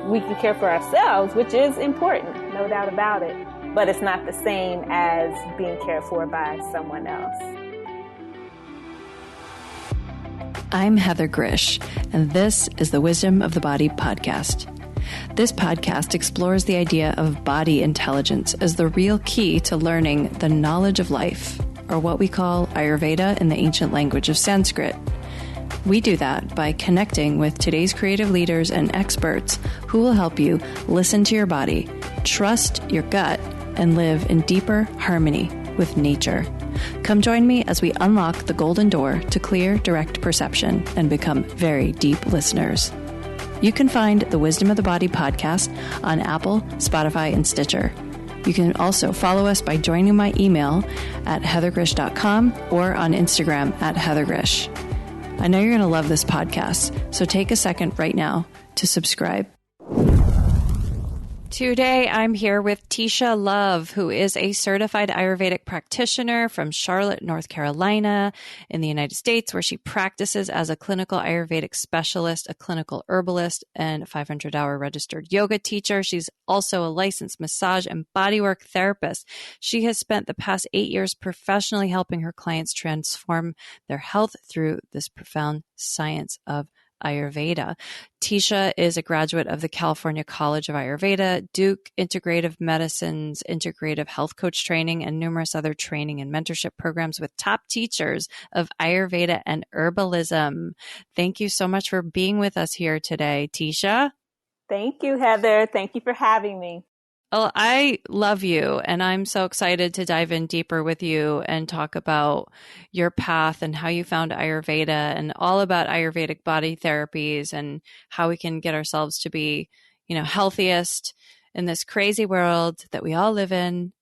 we can care for ourselves, which is important, no doubt about it. But it's not the same as being cared for by someone else. I'm Heather Grish, and this is the Wisdom of the Body podcast. This podcast explores the idea of body intelligence as the real key to learning the knowledge of life, or what we call Ayurveda in the ancient language of Sanskrit. We do that by connecting with today's creative leaders and experts who will help you listen to your body, trust your gut, and live in deeper harmony with nature. Come join me as we unlock the golden door to clear, direct perception and become very deep listeners. You can find the Wisdom of the Body podcast on Apple, Spotify, and Stitcher. You can also follow us by joining my email at heathergrish.com or on Instagram at heathergrish. I know you're going to love this podcast, so take a second right now to subscribe. Today, I'm here with Tesia Love, who is a certified Ayurvedic practitioner from Charlotte, North Carolina, in the United States, where she practices as a clinical Ayurvedic specialist, a clinical herbalist, and a 500-hour registered yoga teacher. She's also a licensed massage and bodywork therapist. She has spent the past 8 years professionally helping her clients transform their health through this profound science of Ayurveda. Tesia is a graduate of the California College of Ayurveda, Duke Integrative Medicine's Integrative Health Coach Training, and numerous other training and mentorship programs with top teachers of Ayurveda and herbalism. Thank you so much for being with us here today, Tesia. Thank you, Heather. Thank you for having me. Well, I love you, and I'm so excited to dive in deeper with you and talk about your path and how you found Ayurveda and all about Ayurvedic body therapies and how we can get ourselves to be, healthiest in this crazy world that we all live in.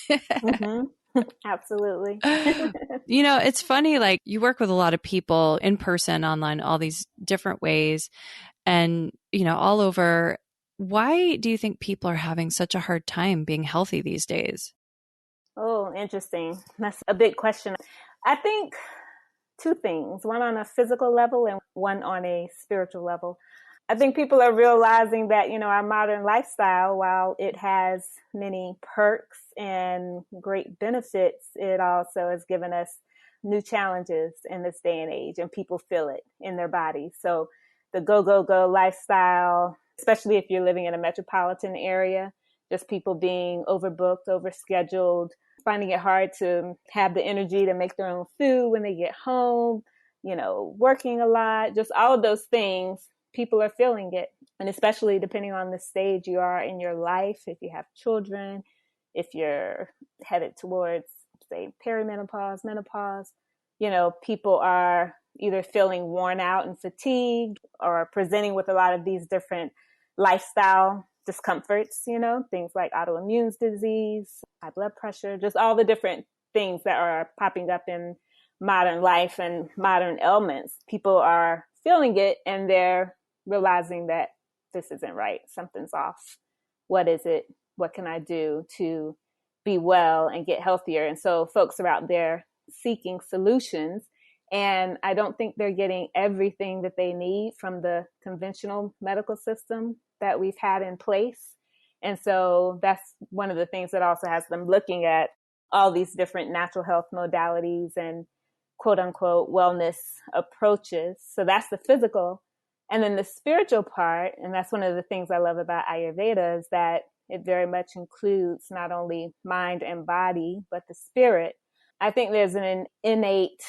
Mm-hmm. Absolutely. It's funny, like you work with a lot of people in person, online, all these different ways, and, all over. Why do you think people are having such a hard time being healthy these days? Oh, interesting. That's a big question. I think two things, one on a physical level and one on a spiritual level. I think people are realizing that, our modern lifestyle, while it has many perks and great benefits, it also has given us new challenges in this day and age, and people feel it in their bodies. So the go, go, go lifestyle, especially if you're living in a metropolitan area, just people being overbooked, overscheduled, finding it hard to have the energy to make their own food when they get home, working a lot, just all of those things, people are feeling it. And especially depending on the stage you are in your life, if you have children, if you're headed towards, say, perimenopause, menopause, people are either feeling worn out and fatigued or presenting with a lot of these different lifestyle discomforts, things like autoimmune disease, high blood pressure, just all the different things that are popping up in modern life and modern ailments. People are feeling it and they're realizing that this isn't right. Something's off. What is it? What can I do to be well and get healthier? And so folks are out there seeking solutions. And I don't think they're getting everything that they need from the conventional medical system that we've had in place. And so that's one of the things that also has them looking at all these different natural health modalities and quote unquote wellness approaches. So that's the physical. And then the spiritual part, and that's one of the things I love about Ayurveda, is that it very much includes not only mind and body, but the spirit. I think there's an innate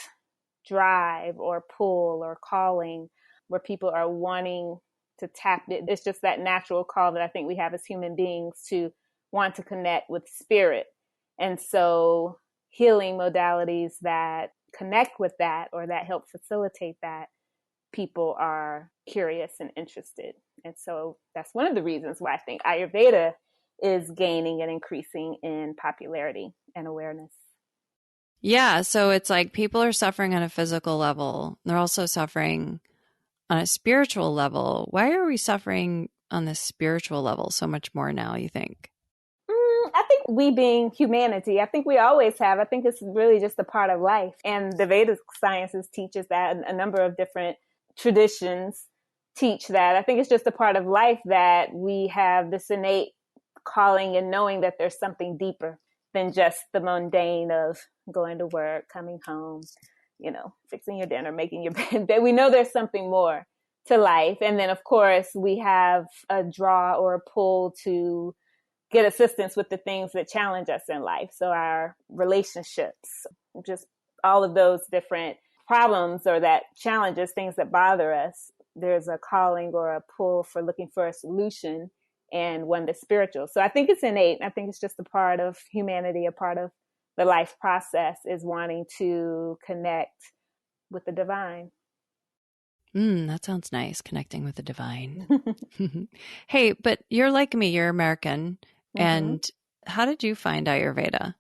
drive or pull or calling where people are wanting to tap it. It's just that natural call that I think we have as human beings to want to connect with spirit. And so healing modalities that connect with that or that help facilitate that, people are curious and interested. And so that's one of the reasons why I think Ayurveda is gaining and increasing in popularity and awareness. Yeah. So it's like people are suffering on a physical level. They're also suffering on a spiritual level. Why are we suffering on the spiritual level so much more now, you think? I think we being humanity, I think we always have. I think it's really just a part of life. And the Vedic sciences teaches that a number of different traditions teach that. I think it's just a part of life that we have this innate calling and knowing that there's something deeper than just the mundane of going to work, coming home, fixing your dinner, making your bed. That we know there's something more to life. And then, of course, we have a draw or a pull to get assistance with the things that challenge us in life. So our relationships, just all of those different problems or that challenges, things that bother us, there's a calling or a pull for looking for a solution, and one that's spiritual. So I think it's innate. I think it's just a part of humanity, a part of the life process, is wanting to connect with the divine. That sounds nice, connecting with the divine. Hey, but you're like me, you're American. Mm-hmm. And how did you find Ayurveda?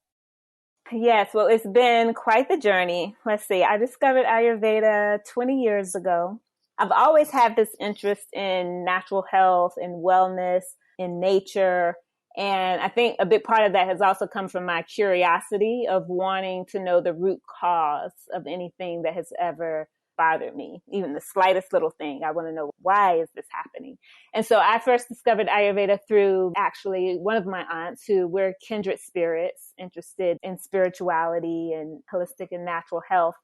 Yes, well, it's been quite the journey. Let's see, I discovered Ayurveda 20 years ago. I've always had this interest in natural health and wellness, in nature. And I think a big part of that has also come from my curiosity of wanting to know the root cause of anything that has ever bothered me, even the slightest little thing. I want to know, why is this happening? And so I first discovered Ayurveda through actually one of my aunts, who were kindred spirits, interested in spirituality and holistic and natural health.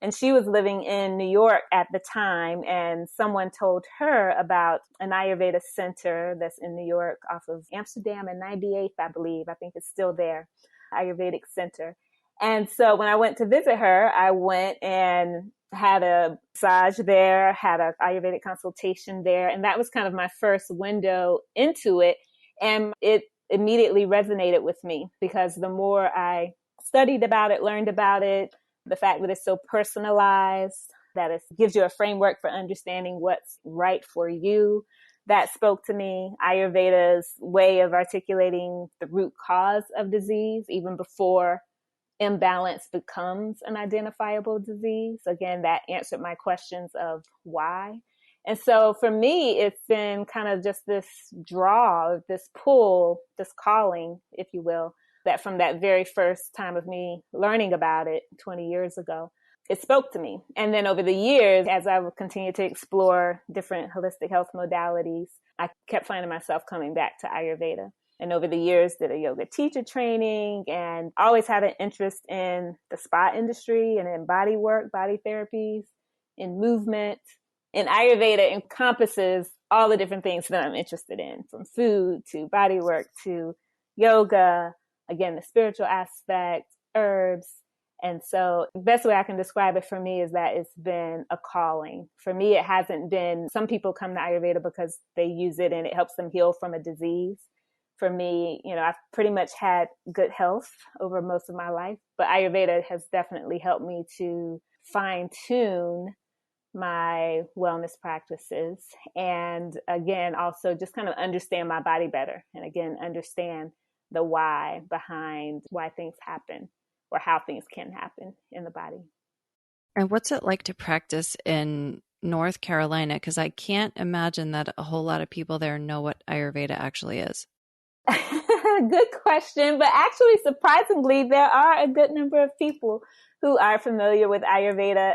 And she was living in New York at the time, and someone told her about an Ayurveda center that's in New York off of Amsterdam and 98th, I believe. I think it's still there, Ayurvedic Center. And so when I went to visit her, I went and had a massage there, had an Ayurvedic consultation there. And that was kind of my first window into it. And it immediately resonated with me, because the more I studied about it, learned about it, the fact that it's so personalized, that it gives you a framework for understanding what's right for you, that spoke to me. Ayurveda's way of articulating the root cause of disease, even before imbalance becomes an identifiable disease. Again, that answered my questions of why. And so for me, it's been kind of just this draw, this pull, this calling, if you will, that from that very first time of me learning about it 20 years ago, it spoke to me. And then over the years, as I would continue to explore different holistic health modalities, I kept finding myself coming back to Ayurveda. And over the years, did a yoga teacher training, and always had an interest in the spa industry and in body work, body therapies, in movement. And Ayurveda encompasses all the different things that I'm interested in, from food to body work to yoga, again, the spiritual aspect, herbs. And so the best way I can describe it for me is that it's been a calling. For me, it hasn't been, some people come to Ayurveda because they use it and it helps them heal from a disease. For me, I've pretty much had good health over most of my life, but Ayurveda has definitely helped me to fine tune my wellness practices. And again, also just kind of understand my body better. And again, understand the why behind why things happen, or how things can happen in the body. And what's it like to practice in North Carolina? Because I can't imagine that a whole lot of people there know what Ayurveda actually is. Good question. But actually, surprisingly, there are a good number of people who are familiar with Ayurveda.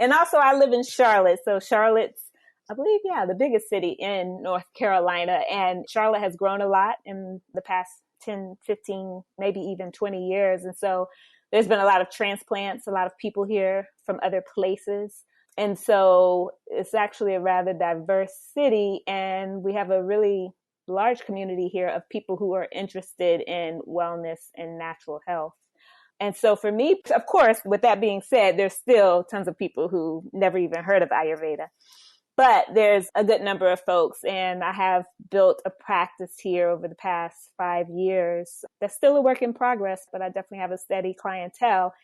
And also, I live in Charlotte. So Charlotte's, I believe, the biggest city in North Carolina. And Charlotte has grown a lot in the past 10, 15, maybe even 20 years. And so there's been a lot of transplants, a lot of people here from other places. And so it's actually a rather diverse city. And we have a really large community here of people who are interested in wellness and natural health. And so for me, of course, with that being said, there's still tons of people who never even heard of Ayurveda. But there's a good number of folks, and I have built a practice here over the past 5 years. That's still a work in progress, but I definitely have a steady clientele.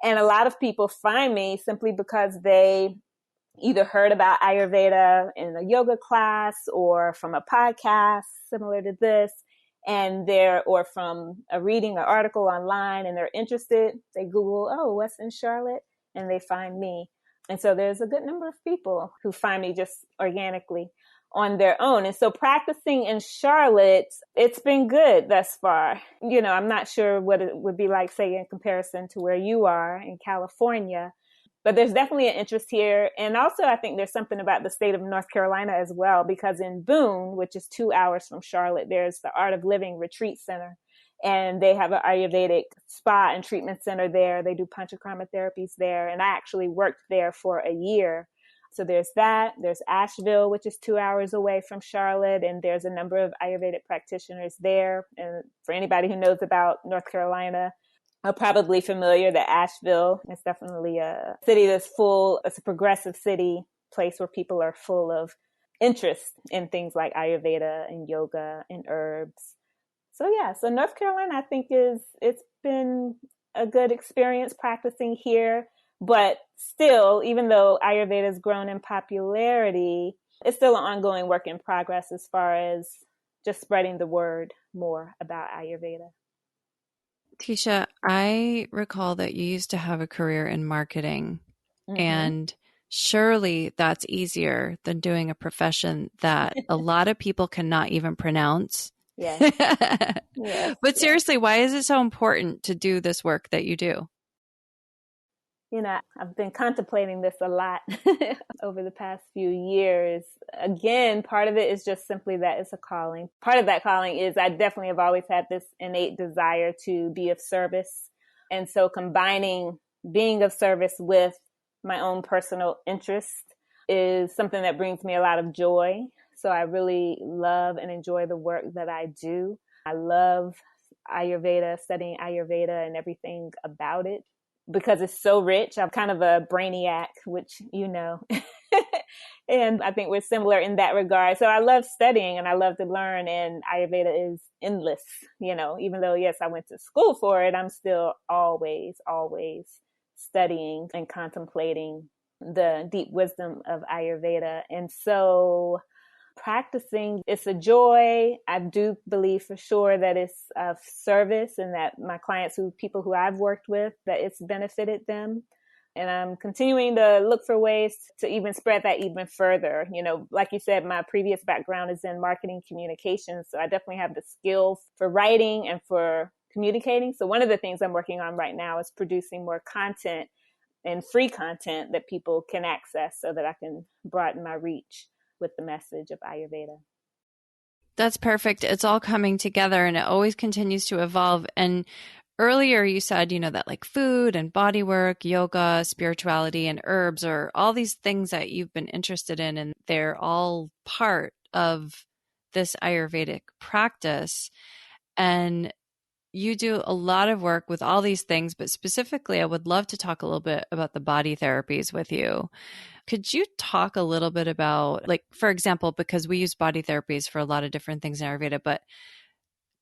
And a lot of people find me simply because they either heard about Ayurveda in a yoga class or from a podcast similar to this, or from a reading or article online, and they're interested. They Google, what's in Charlotte? And they find me. And so there's a good number of people who find me just organically on their own. And so practicing in Charlotte, it's been good thus far. I'm not sure what it would be like, say, in comparison to where you are in California. But there's definitely an interest here. And also, I think there's something about the state of North Carolina as well, because in Boone, which is 2 hours from Charlotte, there's the Art of Living Retreat Center. And they have an Ayurvedic spa and treatment center there. They do panchakarma therapies there. And I actually worked there for a year. So there's that. There's Asheville, which is 2 hours away from Charlotte. And there's a number of Ayurvedic practitioners there. And for anybody who knows about North Carolina, are probably familiar that Asheville is definitely a city that's full. It's a progressive city, place where people are full of interest in things like Ayurveda and yoga and herbs. So yeah, so North Carolina, I think it's been a good experience practicing here, but still, even though Ayurveda has grown in popularity, it's still an ongoing work in progress as far as just spreading the word more about Ayurveda. Tesia, I recall that you used to have a career in marketing, and surely that's easier than doing a profession that a lot of people cannot even pronounce. Yes. But seriously, why is it so important to do this work that you do? I've been contemplating this a lot over the past few years. Again, part of it is just simply that it's a calling. Part of that calling is I definitely have always had this innate desire to be of service. And so combining being of service with my own personal interest is something that brings me a lot of joy. So I really love and enjoy the work that I do. I love Ayurveda, studying Ayurveda and everything about it, because it's so rich. I'm kind of a brainiac, which you know, and I think we're similar in that regard. So I love studying and I love to learn, and Ayurveda is endless, even though, yes, I went to school for it, I'm still always studying and contemplating the deep wisdom of Ayurveda. And so practicing, it's a joy. I do believe for sure that it's of service, and that my clients, people who I've worked with, that it's benefited them. And I'm continuing to look for ways to even spread that even further. Like you said, my previous background is in marketing communications. So I definitely have the skill for writing and for communicating. So one of the things I'm working on right now is producing more content and free content that people can access so that I can broaden my reach with the message of Ayurveda. That's perfect. It's all coming together and it always continues to evolve. And earlier you said, that like food and bodywork, yoga, spirituality, and herbs are all these things that you've been interested in, and they're all part of this Ayurvedic practice. And you do a lot of work with all these things, but specifically, I would love to talk a little bit about the body therapies with you. Could you talk a little bit about, like, for example, because we use body therapies for a lot of different things in Ayurveda, but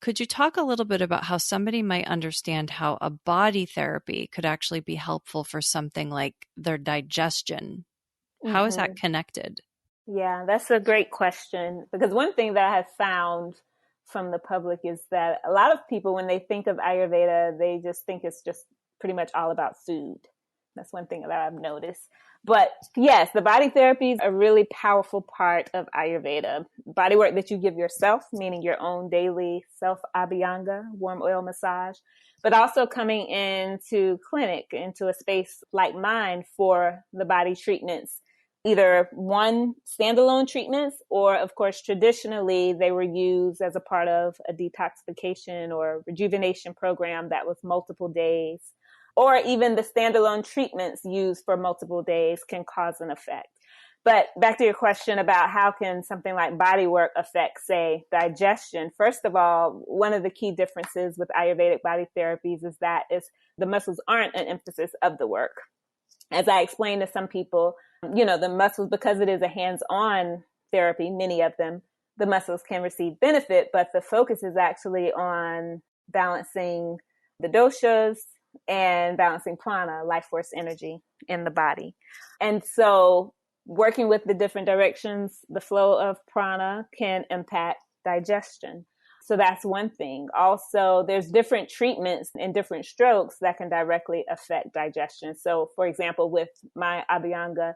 could you talk a little bit about how somebody might understand how a body therapy could actually be helpful for something like their digestion? How is that connected? Yeah, that's a great question, because one thing that I have found from the public is that a lot of people, when they think of Ayurveda, they just think it's just pretty much all about food. That's one thing that I've noticed. But yes, the body therapy is a really powerful part of Ayurveda. Body work that you give yourself, meaning your own daily self-abhyanga, warm oil massage, but also coming into clinic, into a space like mine for the body treatments, either one standalone treatments, or of course, traditionally they were used as a part of a detoxification or rejuvenation program that was multiple days. Or even the standalone treatments used for multiple days can cause an effect. But back to your question about how can something like bodywork affect, say, digestion. First of all, one of the key differences with Ayurvedic body therapies is that the muscles aren't an emphasis of the work. As I explained to some people, the muscles, because it is a hands-on therapy, many of them, the muscles can receive benefit, but the focus is actually on balancing the doshas and balancing prana, life force energy in the body. And so working with the different directions, the flow of prana can impact digestion. So that's one thing. Also, there's different treatments and different strokes that can directly affect digestion. So for example, with my abhyanga,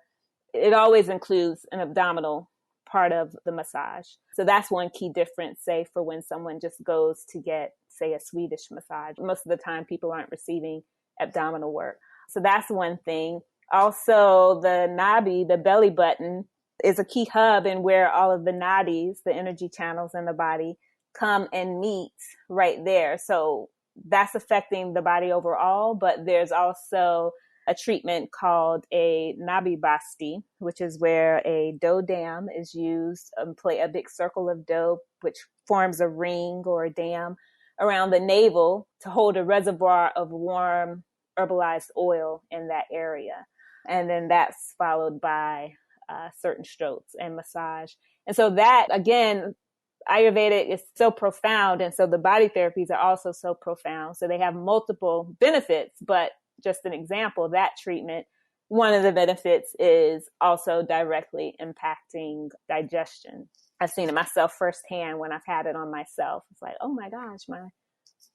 it always includes an abdominal part of the massage. So that's one key difference, say, for when someone just goes to get, say, a Swedish massage. Most of the time, people aren't receiving abdominal work. So that's one thing. Also, the nabi, the belly button, is a key hub in where all of the nadis, the energy channels in the body, come and meet right there. So that's affecting the body overall, but there's also a treatment called a nabi basti, which is where a dough dam is used, play a big circle of dough, which forms a ring or a dam around the navel to hold a reservoir of warm herbalized oil in that area. And then that's followed by certain strokes and massage. And so that, again, Ayurvedic is so profound. And so the body therapies are also so profound. So they have multiple benefits, but just an example, that treatment, one of the benefits is also directly impacting digestion. I've seen it myself firsthand when I've had it on myself. It's like, oh my gosh, my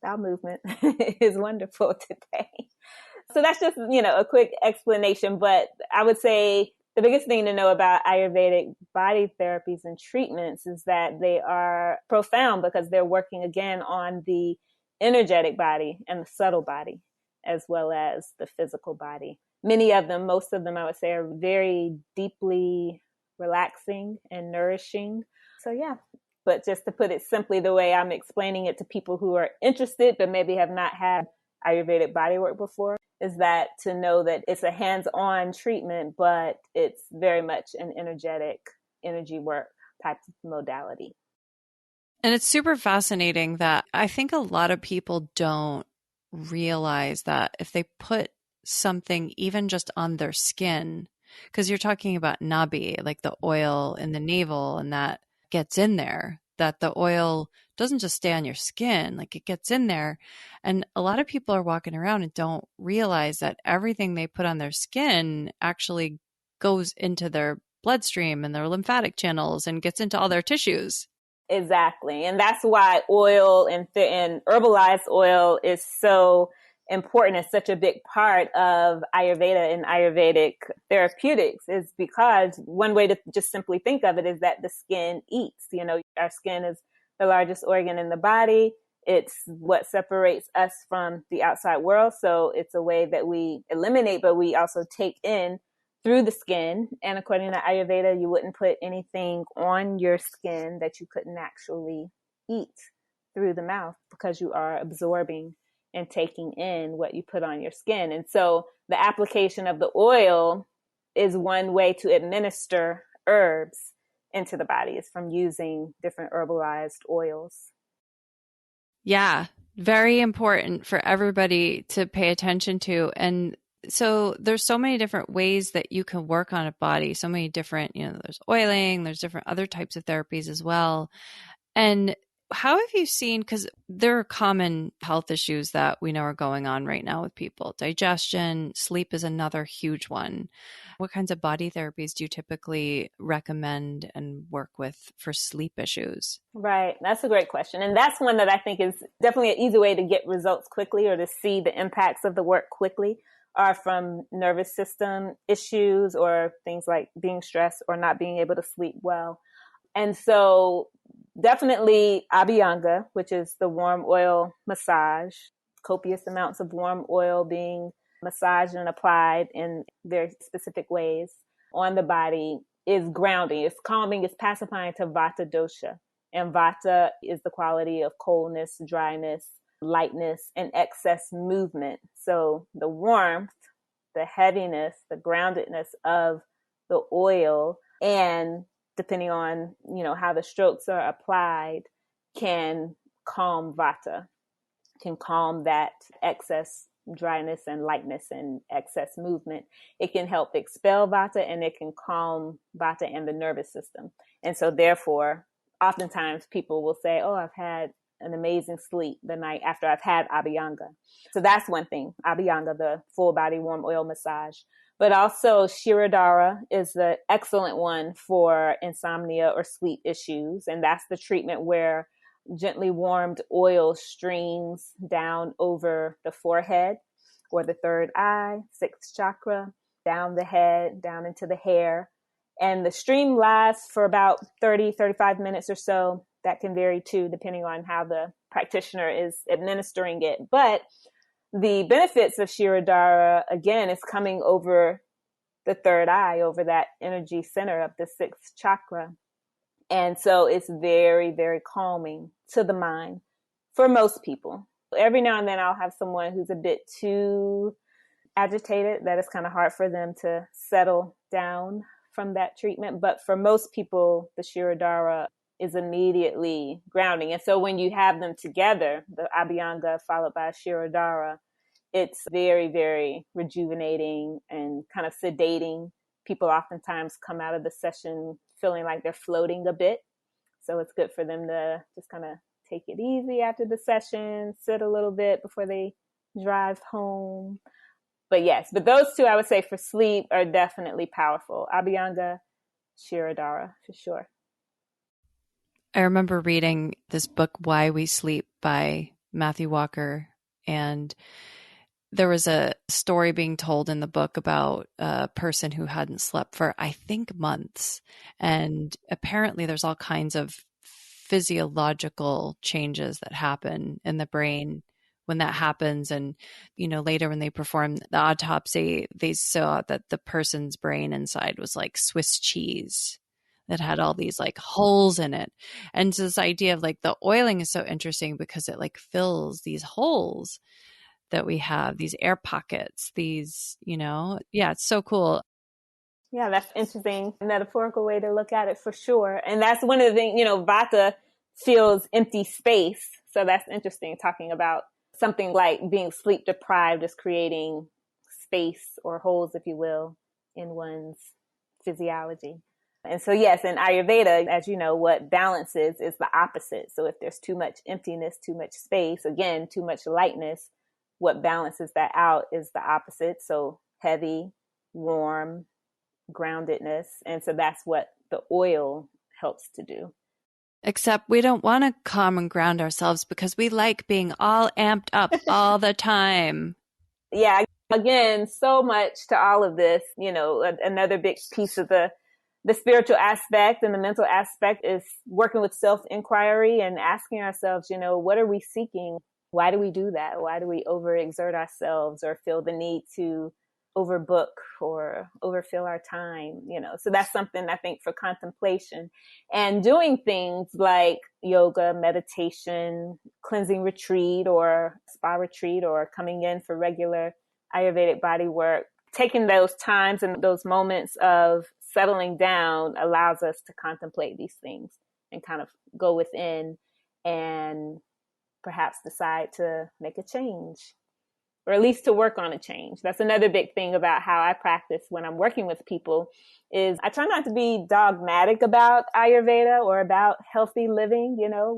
bowel movement is wonderful today. So that's just, a quick explanation. But I would say the biggest thing to know about Ayurvedic body therapies and treatments is that they are profound because they're working again on the energetic body and the subtle body, as well as the physical body. Many of them, most of them, I would say, are very deeply relaxing and nourishing. So yeah, but just to put it simply, the way I'm explaining it to people who are interested, but maybe have not had Ayurvedic bodywork before, is that to know that it's a hands-on treatment, but it's very much an energy work type of modality. And it's super fascinating that I think a lot of people don't realize that if they put something even just on their skin, because you're talking about nabi, like the oil in the navel, and that gets in there, that the oil doesn't just stay on your skin, like it gets in there. And a lot of people are walking around and don't realize that everything they put on their skin actually goes into their bloodstream and their lymphatic channels and gets into all their tissues. Exactly. And that's why oil and herbalized oil is so important. It's such a big part of Ayurveda and Ayurvedic therapeutics, is because one way to just simply think of it is that the skin eats. Our skin is the largest organ in the body. It's what separates us from the outside world. So it's a way that we eliminate, but we also take in through the skin. And according to Ayurveda, you wouldn't put anything on your skin that you couldn't actually eat through the mouth, because you are absorbing and taking in what you put on your skin. And so the application of the oil is one way to administer herbs into the body, is from using different herbalized oils. Yeah, very important for everybody to pay attention to. And so there's so many different ways that you can work on a body, so many different, there's oiling, there's different other types of therapies as well. And how have you seen, because there are common health issues that we know are going on right now with people. Digestion, sleep is another huge one. What kinds of body therapies do you typically recommend and work with for sleep issues? Right. That's a great question. And that's one that I think is definitely an easy way to get results quickly, or to see the impacts of the work quickly, are from nervous system issues or things like being stressed or not being able to sleep well. And so definitely Abhyanga, which is the warm oil massage, copious amounts of warm oil being massaged and applied in very specific ways on the body, is grounding, it's calming, it's pacifying to Vata dosha. And Vata is the quality of coldness, dryness, lightness, and excess movement. So the warmth, the heaviness, the groundedness of the oil, and depending on, how the strokes are applied, can calm Vata, can calm that excess dryness and lightness and excess movement. It can help expel Vata, and it can calm Vata and the nervous system. And so therefore, oftentimes people will say, oh, I've had an amazing sleep the night after I've had Abhyanga. So that's one thing, Abhyanga, the full body warm oil massage. But also Shirodhara is the excellent one for insomnia or sleep issues. And that's the treatment where gently warmed oil streams down over the forehead or the third eye, sixth chakra, down the head, down into the hair. And the stream lasts for about 30, 35 minutes or so. That can vary too, depending on how the practitioner is administering it. But the benefits of Shirodhara, again, is coming over the third eye over that energy center of the sixth chakra. And so it's very, very calming to the mind for most people. Every now and then I'll have someone who's a bit too agitated that it's kind of hard for them to settle down from that treatment. But for most people, the Shirodhara is immediately grounding. And so when you have them together, the Abhyanga followed by Shirodhara, it's very, very rejuvenating and kind of sedating. People oftentimes come out of the session feeling like they're floating a bit. So it's good for them to just kind of take it easy after the session, sit a little bit before they drive home. But yes, but those two I would say for sleep are definitely powerful. Abhyanga, Shirodhara, for sure. I remember reading this book, Why We Sleep by Matthew Walker, and there was a story being told in the book about a person who hadn't slept for, I think, months. And apparently there's all kinds of physiological changes that happen in the brain when that happens. And, later when they performed the autopsy, they saw that the person's brain inside was like Swiss cheese that had all these like holes in it. And so this idea of like the oiling is so interesting because it like fills these holes that we have, these air pockets, these, it's so cool. Yeah, that's interesting metaphorical way to look at it for sure. And that's one of the things, Vata feels empty space. So that's interesting, talking about something like being sleep deprived is creating space or holes, if you will, in one's physiology. And so, yes, in Ayurveda, as you know, what balances is the opposite. So if there's too much emptiness, too much space, again, too much lightness, what balances that out is the opposite. So heavy, warm, groundedness. And so that's what the oil helps to do. Except we don't want to calm and ground ourselves because we like being all amped up all the time. Yeah. Again, so much to all of this, another big piece of the spiritual aspect and the mental aspect is working with self-inquiry and asking ourselves, what are we seeking? Why do we do that? Why do we overexert ourselves or feel the need to overbook or overfill our time? So that's something I think for contemplation and doing things like yoga, meditation, cleansing retreat or spa retreat, or coming in for regular Ayurvedic body work. Taking those times and those moments of settling down allows us to contemplate these things and kind of go within and perhaps decide to make a change, or at least to work on a change. That's another big thing about how I practice when I'm working with people is I try not to be dogmatic about Ayurveda or about healthy living,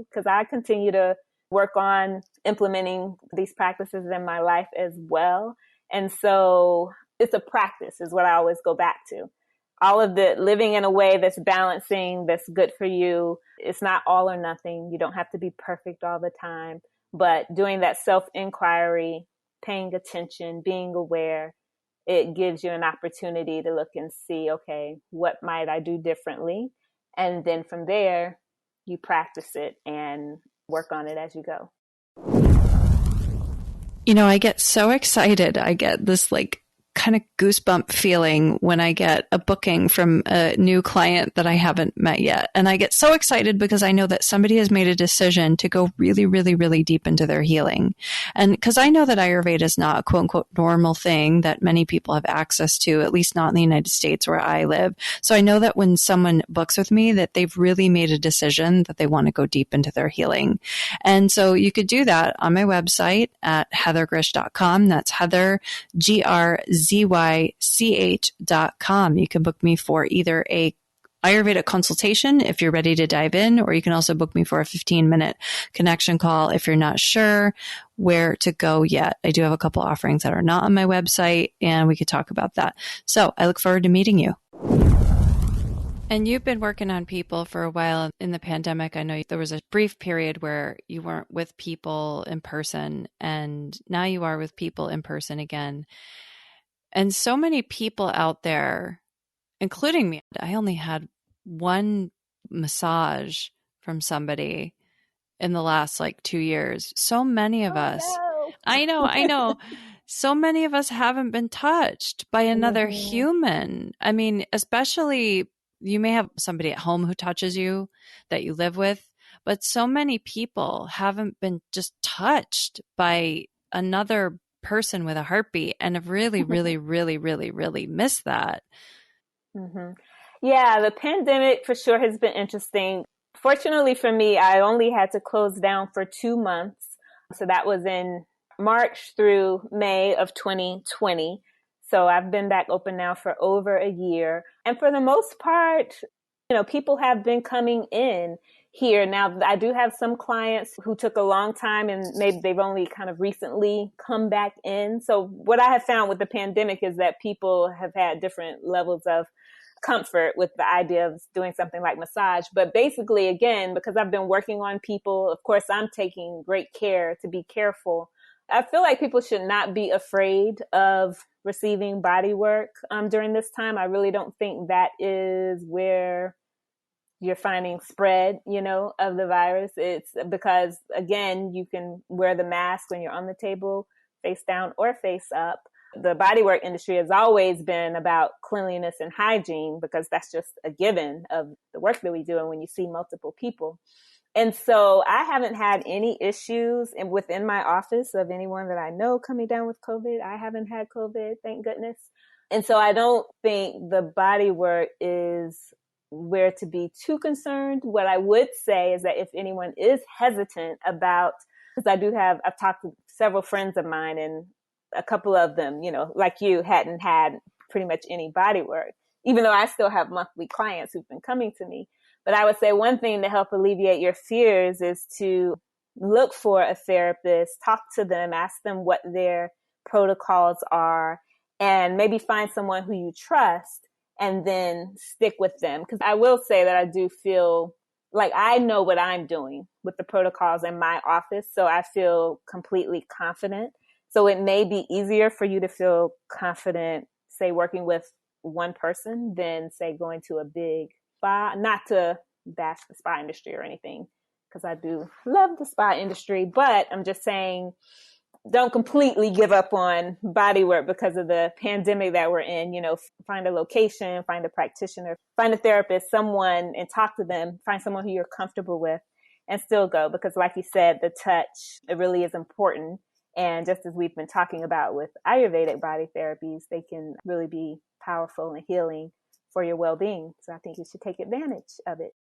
because I continue to work on implementing these practices in my life as well. And so it's a practice is what I always go back to. All of the living in a way that's balancing, that's good for you. It's not all or nothing. You don't have to be perfect all the time, but doing that self-inquiry, paying attention, being aware, it gives you an opportunity to look and see, okay, what might I do differently? And then from there, you practice it and work on it as you go. I get so excited. I get this like kind of goosebump feeling when I get a booking from a new client that I haven't met yet. And I get so excited because I know that somebody has made a decision to go really, really, really deep into their healing. And because I know that Ayurveda is not a quote unquote normal thing that many people have access to, at least not in the United States where I live. So I know that when someone books with me that they've really made a decision that they want to go deep into their healing. And so you could do that on my website at heathergrish.com. That's Heather, GRZYCH.com. You can book me for either a Ayurveda consultation if you're ready to dive in, or you can also book me for a 15-minute connection call if you're not sure where to go yet. I do have a couple offerings that are not on my website, and we could talk about that. So I look forward to meeting you. And you've been working on people for a while in the pandemic. I know there was a brief period where you weren't with people in person, and now you are with people in person again. And so many people out there, including me, I only had one massage from somebody in the last 2 years. So many of us. No. I know. so many of us haven't been touched by another human. I mean, especially you may have somebody at home who touches you that you live with, but so many people haven't been just touched by another person with a heartbeat and have really, really, really, really, really missed that. Yeah, the pandemic for sure has been interesting. Fortunately for me, I only had to close down for 2 months. So that was in March through May of 2020. So I've been back open now for over a year. And for the most part, people have been coming in here. Now, I do have some clients who took a long time and maybe they've only kind of recently come back in. So what I have found with the pandemic is that people have had different levels of comfort with the idea of doing something like massage. But basically, again, because I've been working on people, of course, I'm taking great care to be careful. I feel like people should not be afraid of receiving body work during this time. I really don't think that is where you're finding spread, of the virus. It's because, again, you can wear the mask when you're on the table, face down or face up. The bodywork industry has always been about cleanliness and hygiene because that's just a given of the work that we do and when you see multiple people. And so I haven't had any issues within my office of anyone that I know coming down with COVID. I haven't had COVID, thank goodness. And so I don't think the bodywork is where to be too concerned. What I would say is that if anyone is hesitant about, because I've talked to several friends of mine and a couple of them, like you, hadn't had pretty much any body work, even though I still have monthly clients who've been coming to me. But I would say one thing to help alleviate your fears is to look for a therapist, talk to them, ask them what their protocols are, and maybe find someone who you trust and then stick with them. Because I will say that I do feel like I know what I'm doing with the protocols in my office. So I feel completely confident. So it may be easier for you to feel confident, say, working with one person than, say, going to a big spa. Not to bash the spa industry or anything, because I do love the spa industry. But I'm just saying, don't completely give up on bodywork because of the pandemic that we're in. Find a location, find a practitioner, find a therapist, someone, and talk to them. Find someone who you're comfortable with and still go. Because like you said, the touch, it really is important. And just as we've been talking about with Ayurvedic body therapies, they can really be powerful and healing for your well-being. So I think you should take advantage of it.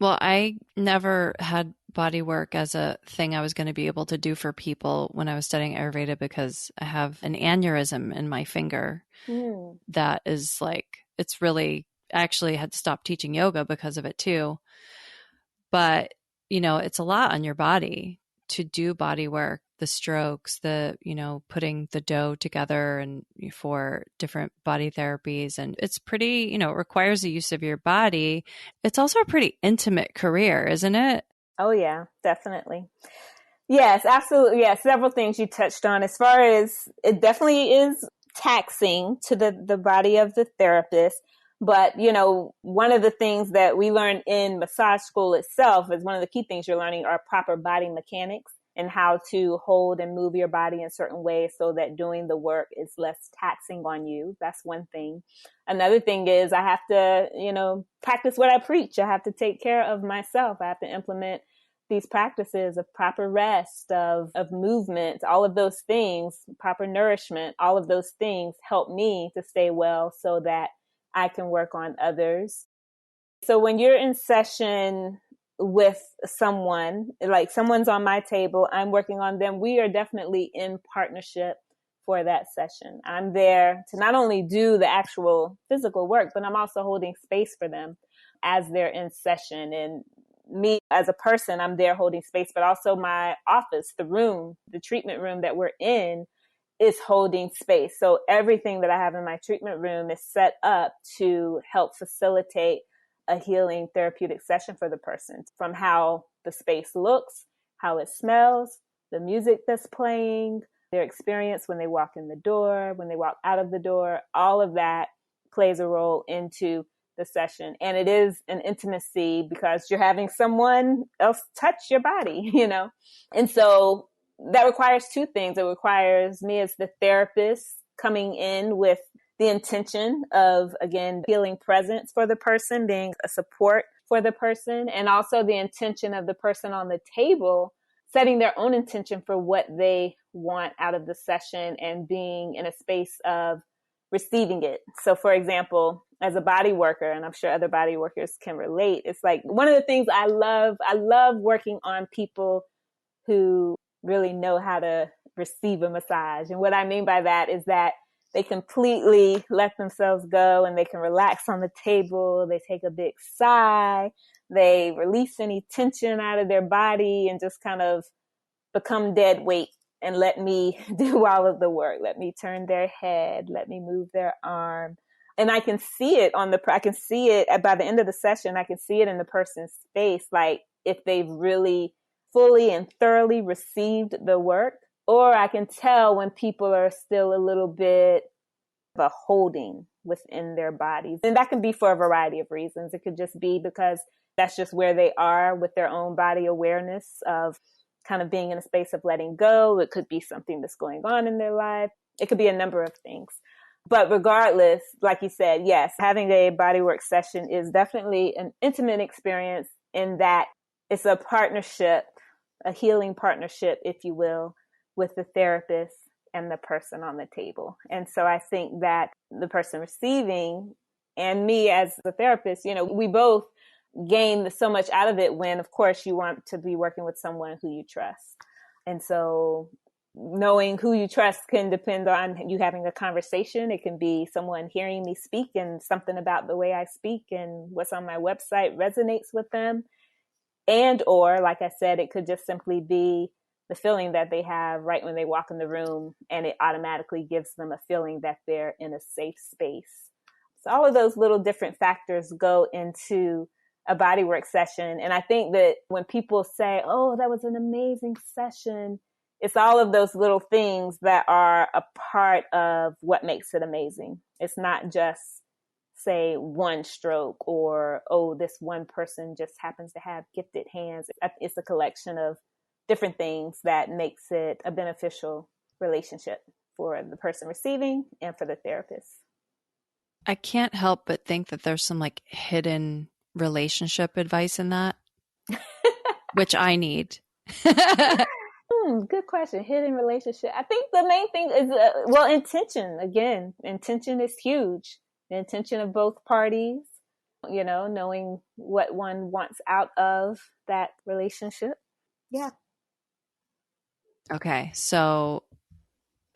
Well, I never had body work as a thing I was going to be able to do for people when I was studying Ayurveda because I have an aneurysm in my finger that is it's really, I actually had to stop teaching yoga because of it too. But, it's a lot on your body to do body work, the strokes, putting the dough together and for different body therapies. And it's pretty, it requires the use of your body. It's also a pretty intimate career, isn't it? Oh, yeah, definitely. Yes, absolutely. Yeah, several things you touched on. As far as it definitely is taxing to the body of the therapist. But, one of the things that we learn in massage school itself is one of the key things you're learning are proper body mechanics and how to hold and move your body in certain ways so that doing the work is less taxing on you. That's one thing. Another thing is I have to, practice what I preach. I have to take care of myself. I have to implement these practices of proper rest, of movement, all of those things, proper nourishment, all of those things help me to stay well so that I can work on others. So when you're in session with someone, like someone's on my table, I'm working on them, we are definitely in partnership for that session. I'm there to not only do the actual physical work, but I'm also holding space for them as they're in session. And me as a person, I'm there holding space, but also my office, the room, the treatment room that we're in is holding space. So everything that I have in my treatment room is set up to help facilitate a healing therapeutic session for the person, from how the space looks, how it smells, the music that's playing, their experience when they walk in the door, when they walk out of the door. All of that plays a role into the session. And it is an intimacy because you're having someone else touch your body, And so that requires two things. It requires me as the therapist coming in with the intention of, again, feeling presence for the person, being a support for the person, and also the intention of the person on the table setting their own intention for what they want out of the session and being in a space of receiving it. So for example, as a body worker, and I'm sure other body workers can relate, it's like one of the things I love working on people who really know how to receive a massage. And what I mean by that is that they completely let themselves go and they can relax on the table. They take a big sigh. They release any tension out of their body and just kind of become dead weight and let me do all of the work. Let me turn their head. Let me move their arm. And I can see it I can see it by the end of the session. I can see it in the person's face, like if they've really fully and thoroughly received the work, or I can tell when people are still a little bit of a holding within their bodies. And that can be for a variety of reasons. It could just be because that's just where they are with their own body awareness of kind of being in a space of letting go. It could be something that's going on in their life. It could be a number of things. But regardless, like you said, yes, having a bodywork session is definitely an intimate experience in that it's a partnership, a healing partnership, if you will, with the therapist and the person on the table. And so I think that the person receiving and me as the therapist, we both gain so much out of it when, of course, you want to be working with someone who you trust. And so knowing who you trust can depend on you having a conversation. It can be someone hearing me speak and something about the way I speak and what's on my website resonates with them. And, or like I said, it could just simply be the feeling that they have right when they walk in the room, and it automatically gives them a feeling that they're in a safe space. So all of those little different factors go into a bodywork session. And I think that when people say, oh, that was an amazing session, it's all of those little things that are a part of what makes it amazing. It's not just, say, one stroke or, oh, this one person just happens to have gifted hands. It's a collection of different things that makes it a beneficial relationship for the person receiving and for the therapist. I can't help but think that there's some like hidden relationship advice in that, which I need. Good question. Hidden relationship. I think the main thing is, intention. Again, intention is huge. The intention of both parties, knowing what one wants out of that relationship. Yeah. Okay. So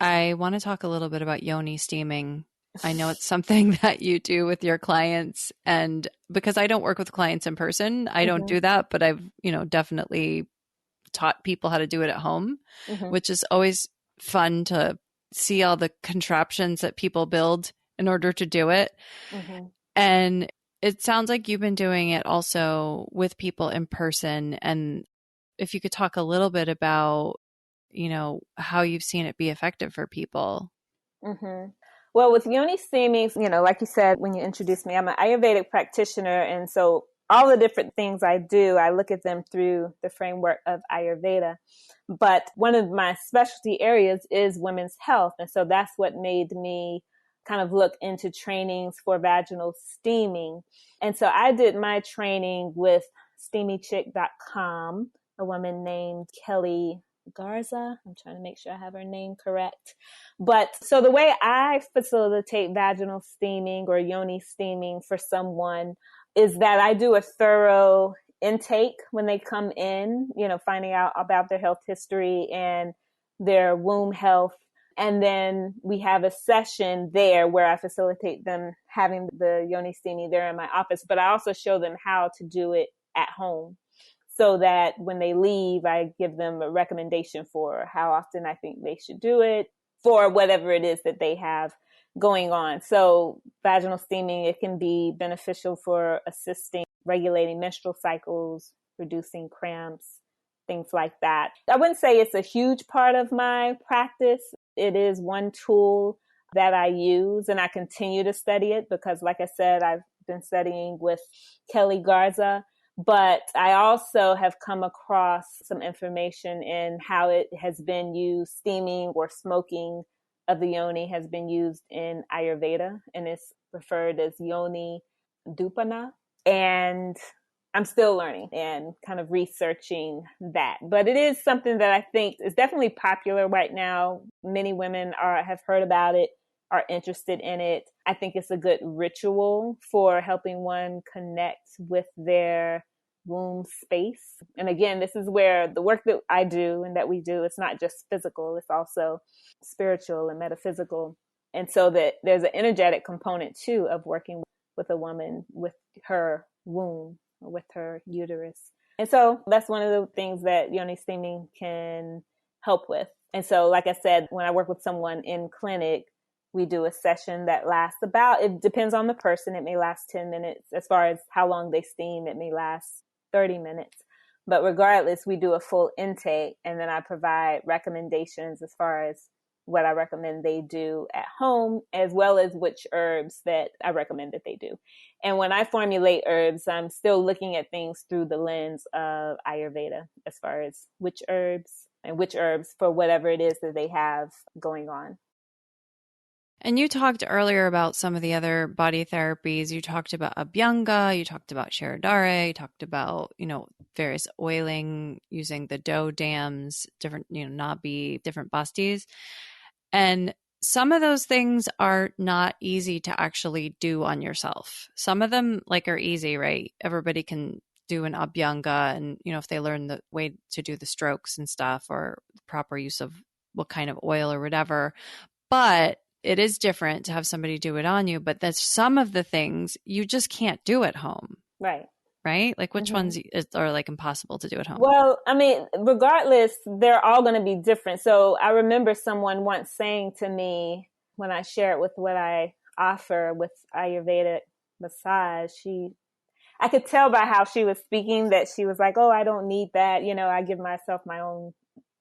I want to talk a little bit about yoni steaming. I know it's something that you do with your clients, and because I don't work with clients in person, I don't do that, but I've, definitely taught people how to do it at home, which is always fun to see all the contraptions that people build in order to do it. And it sounds like you've been doing it also with people in person. And if you could talk a little bit about, how you've seen it be effective for people. Well, with yoni steaming, like you said, when you introduced me, I'm an Ayurvedic practitioner. And so all the different things I do, I look at them through the framework of Ayurveda. But one of my specialty areas is women's health. And so that's what made me kind of look into trainings for vaginal steaming. And so I did my training with steamychick.com, a woman named Kelly Garza. I'm trying to make sure I have her name correct. But so the way I facilitate vaginal steaming or yoni steaming for someone is that I do a thorough intake when they come in, finding out about their health history and their womb health. And then we have a session there where I facilitate them having the yoni steaming there in my office, but I also show them how to do it at home, so that when they leave, I give them a recommendation for how often I think they should do it for whatever it is that they have going on. So vaginal steaming, it can be beneficial for assisting regulating menstrual cycles, reducing cramps, things like that. I wouldn't say it's a huge part of my practice. It is one tool that I use, and I continue to study it because, like I said, I've been studying with Kelly Garza. But I also have come across some information in how it has been used, steaming or smoking of the yoni has been used in Ayurveda, and it's referred as yoni dupana. And I'm still learning and kind of researching that. But it is something that I think is definitely popular right now. Many women have heard about it, are interested in it. I think it's a good ritual for helping one connect with their womb space. And again, this is where the work that I do and that we do, it's not just physical, it's also spiritual and metaphysical. And so that there's an energetic component too of working with a woman with her womb or with her uterus. And so that's one of the things that yoni steaming can help with. And so, like I said, when I work with someone in clinic, we do a session that lasts it depends on the person. It may last 10 minutes. As far as how long they steam, it may last 30 minutes. But regardless, we do a full intake, and then I provide recommendations as far as what I recommend they do at home, as well as which herbs that I recommend that they do. And when I formulate herbs, I'm still looking at things through the lens of Ayurveda, as far as which herbs for whatever it is that they have going on. And you talked earlier about some of the other body therapies. You talked about Abhyanga, you talked about Sharadare, you talked about, various oiling using the dough dams, different, nabi, different bastis. And some of those things are not easy to actually do on yourself. Some of them are easy, right? Everybody can do an Abhyanga, and, if they learn the way to do the strokes and stuff, or proper use of what kind of oil or whatever. But it is different to have somebody do it on you, but there's some of the things you just can't do at home. Right. Right? Which ones are impossible to do at home? Well, I mean, regardless, they're all going to be different. So I remember someone once saying to me, when I shared with what I offer with Ayurvedic massage, I could tell by how she was speaking that she was like, oh, I don't need that. I give myself my own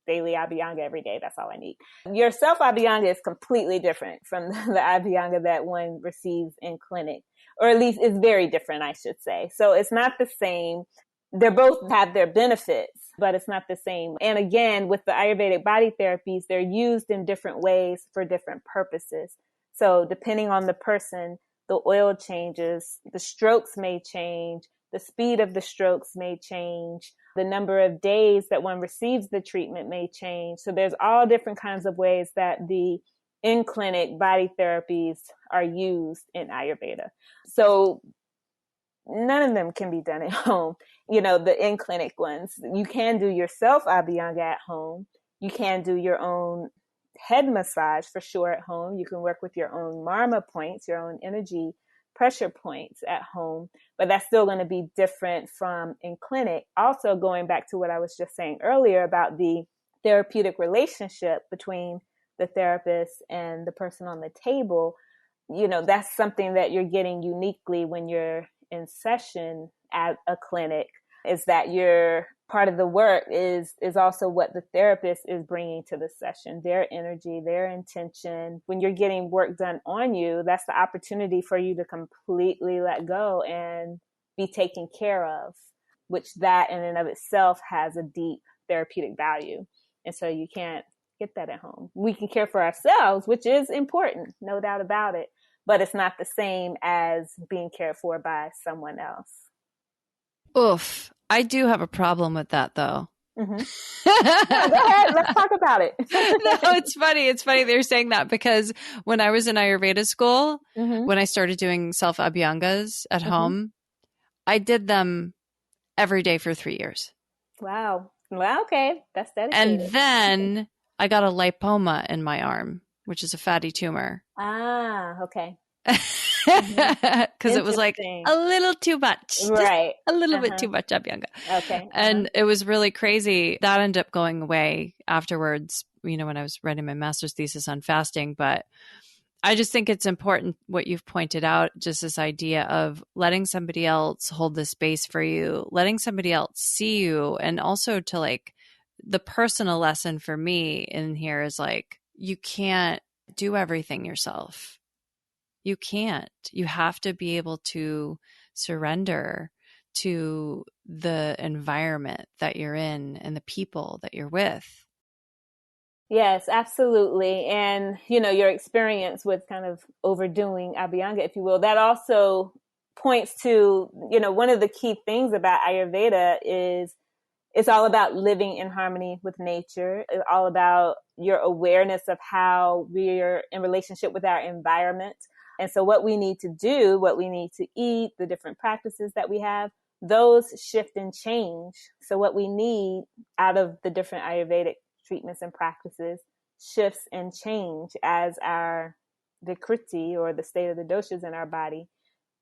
daily Abhyanga every day. That's all I need. Your self Abhyanga is completely different from the Abhyanga that one receives in clinic, or at least it's very different, I should say. So it's not the same. They both have their benefits, but it's not the same. And again, with the Ayurvedic body therapies, they're used in different ways for different purposes. So depending on the person, the oil changes, the strokes may change, the speed of the strokes may change, the number of days that one receives the treatment may change. So there's all different kinds of ways that the in-clinic body therapies are used in Ayurveda. So none of them can be done at home. The in-clinic ones, you can do your self-Abhyanga at home. You can do your own head massage for sure at home. You can work with your own marma points, your own energy pressure points at home, but that's still going to be different from in clinic. Also, going back to what I was just saying earlier about the therapeutic relationship between the therapist and the person on the table, that's something that you're getting uniquely when you're in session at a clinic, is that your part of the work is also what the therapist is bringing to the session, their energy, their intention. When you're getting work done on you, that's the opportunity for you to completely let go and be taken care of, which that in and of itself has a deep therapeutic value. And so you can't get that at home. We can care for ourselves, which is important, no doubt about it, but it's not the same as being cared for by someone else. Oof. I do have a problem with that, though. Mm-hmm. Yeah, go ahead. Let's talk about it. No, it's funny. It's funny they're saying that, because when I was in Ayurveda school, when I started doing self-Abhyangas at home, I did them every day for 3 years. Wow. Well, okay. That's dedicated. And then I got a lipoma in my arm, which is a fatty tumor. Ah, okay. Because it was a little too much. Right. A little bit too much Abhyanga. Okay. And it was really crazy. That ended up going away afterwards, when I was writing my master's thesis on fasting. But I just think it's important what you've pointed out, just this idea of letting somebody else hold the space for you, letting somebody else see you. And also to the personal lesson for me in here is you can't do everything yourself. You can't. You have to be able to surrender to the environment that you're in and the people that you're with. Yes, absolutely. And, your experience with kind of overdoing Abhyanga, if you will, that also points to, one of the key things about Ayurveda is it's all about living in harmony with nature. It's all about your awareness of how we're in relationship with our environment. And so what we need to do, what we need to eat, the different practices that we have, those shift and change. So what we need out of the different Ayurvedic treatments and practices shifts and change as our vikriti, or the state of the doshas in our body,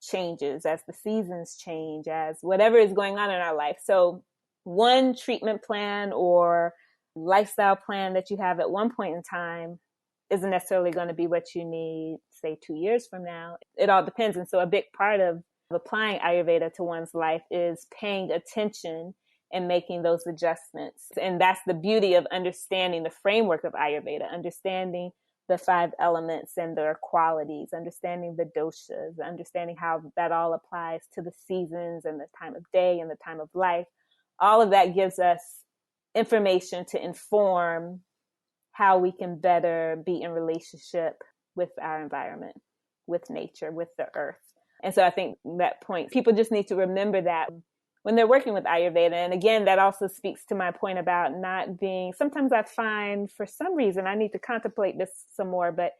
changes, as the seasons change, as whatever is going on in our life. So one treatment plan or lifestyle plan that you have at one point in time isn't necessarily going to be what you need, say, 2 years from now. It all depends. And so a big part of applying Ayurveda to one's life is paying attention and making those adjustments. And that's the beauty of understanding the framework of Ayurveda, understanding the 5 elements and their qualities, understanding the doshas, understanding how that all applies to the seasons and the time of day and the time of life. All of that gives us information to inform how we can better be in relationship with our environment, with nature, with the earth. And so I think that point, people just need to remember that when they're working with Ayurveda. And again, that also speaks to my point about not being, sometimes I find for some reason, I need to contemplate this some more, but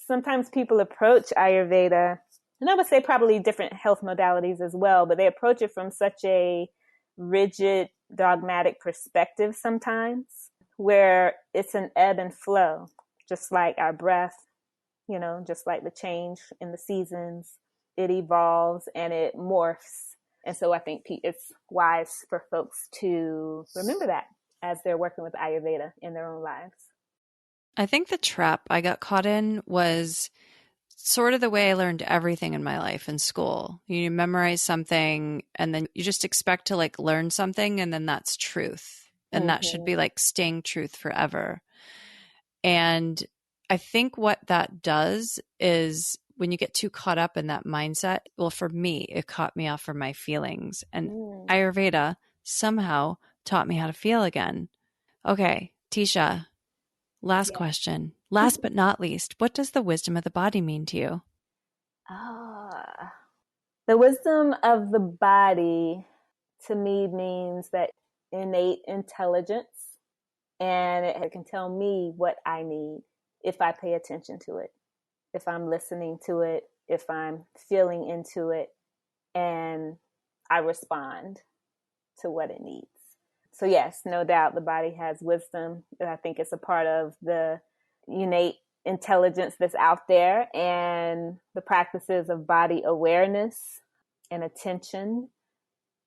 sometimes people approach Ayurveda, and I would say probably different health modalities as well, but they approach it from such a rigid, dogmatic perspective sometimes, where it's an ebb and flow, just like our breath, just like the change in the seasons. It evolves and it morphs. And so I think it's wise for folks to remember that as they're working with Ayurveda in their own lives. I think the trap I got caught in was sort of the way I learned everything in my life in school. You memorize something and then you just expect to learn something, and then that's truth. And that should be staying truth forever. And I think what that does is when you get too caught up in that mindset, well, for me, it caught me off for my feelings. And Ayurveda somehow taught me how to feel again. Okay, Tesia, last question. Last but not least, what does the wisdom of the body mean to you? The wisdom of the body to me means that innate intelligence, and it can tell me what I need if I pay attention to it, if I'm listening to it, if I'm feeling into it, and I respond to what it needs. So yes, no doubt the body has wisdom. I think it's a part of the innate intelligence that's out there, and the practices of body awareness and attention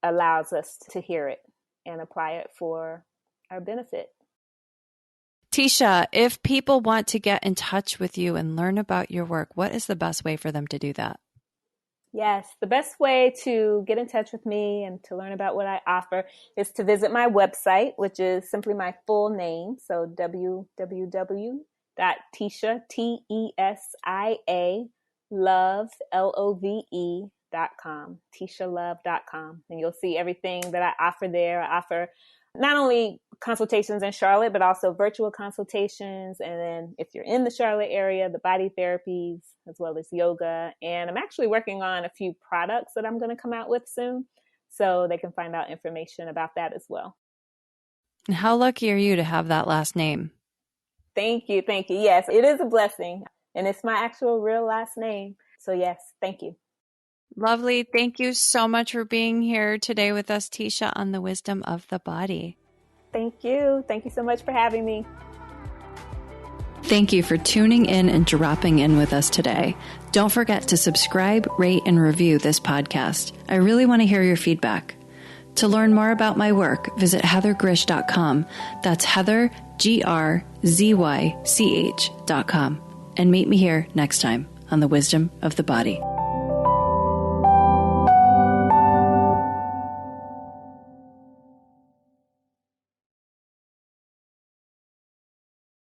allows us to hear it and apply it for our benefit. Tesia, if people want to get in touch with you and learn about your work, what is the best way for them to do that? Yes, the best way to get in touch with me and to learn about what I offer is to visit my website, which is simply my full name. So www.tesia, Tesia, love, LOVE.com, tesialove.com. And you'll see everything that I offer there. I offer not only consultations in Charlotte, but also virtual consultations. And then if you're in the Charlotte area, the body therapies, as well as yoga. And I'm actually working on a few products that I'm going to come out with soon, so they can find out information about that as well. And how lucky are you to have that last name? Thank you. Thank you. Yes, it is a blessing. And it's my actual real last name. So yes, thank you. Lovely. Thank you so much for being here today with us, Tesia, on the wisdom of the body. Thank you. Thank you so much for having me. Thank you for tuning in and dropping in with us today. Don't forget to subscribe, rate, and review this podcast. I really want to hear your feedback. To learn more about my work, visit heathergrish.com. That's Heather, GRZYCH.com. And meet me here next time on the Wisdom of the Body.